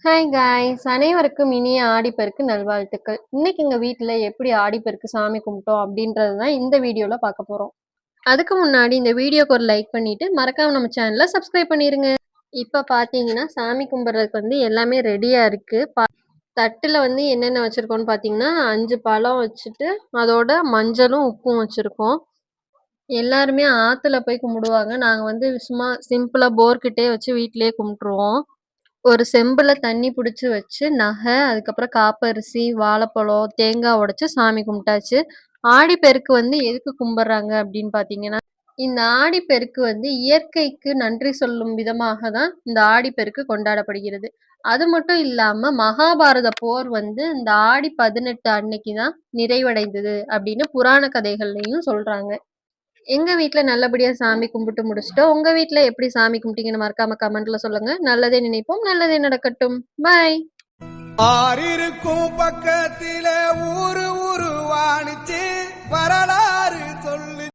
Hi guys! அனைவருக்கும் இனிய ஆடிப்பெருக்கு நல்வாழ்த்துக்கள். இன்னைக்கு எங்க வீட்ல எப்படி ஆடிப்பெருக்கு சாமி கும்பிட்டோம் அப்படின்றது தான் இந்த வீடியோல பார்க்க போறோம். அதுக்கு முன்னாடி இந்த வீடியோக்கு ஒரு லைக் பண்ணிட்டு, மறக்காம நம்ம சேனல சப்ஸ்கிரைப் பண்ணிருங்க. இப்ப பார்த்தீங்கன்னா, சாமி கும்பிடுறதுக்கு எல்லாமே ரெடியா இருக்கு. தட்டுல என்னென்ன வச்சிருக்கோம்னு பார்த்தீங்கன்னா, 5 பழம் வச்சுட்டு, அதோட மஞ்சளும், உப்பும் வச்சிருக்கோம். எல்லாருமே ஆத்துல போய் கும்பிடுவாங்க. நாங்க சும்மா சிம்பிளா போர்கிட்டயே வச்சு வீட்லயே கும்பிட்டுருவோம். ஒரு செம்புல தண்ணி புடிச்சு வச்சு, அதுக்கப்புறம் காப்பரிசி, வாழைப்பழம், தேங்காய் உடைச்சு சாமி கும்பிட்டாச்சு. ஆடிப்பெருக்கு எதுக்கு கும்பிடுறாங்க அப்படின்னு பார்த்தீங்கன்னா, இந்த ஆடிப்பெருக்கு இயற்கைக்கு நன்றி சொல்லும் விதமாக தான் இந்த ஆடிப்பெருக்கு கொண்டாடப்படுகிறது. அது மட்டும் இல்லாம மகாபாரத போர் இந்த ஆடி 18 அன்னைக்கு தான் நிறைவடைந்தது அப்படின்னு புராண கதைகள்லயும் சொல்றாங்க. எங்க வீட்ல நல்லபடியா சாமி கும்பிட்டு முடிச்சுட்டோம். உங்க வீட்ல எப்படி சாமி கும்பிட்டீங்கன்னு மறக்காம கமெண்ட்ல சொல்லுங்க. நல்லதே நினைப்போம், நல்லதே நடக்கட்டும். பாய். ஆறிருக்கும் பக்கத்தில ஊரு உருவானுச்சு வர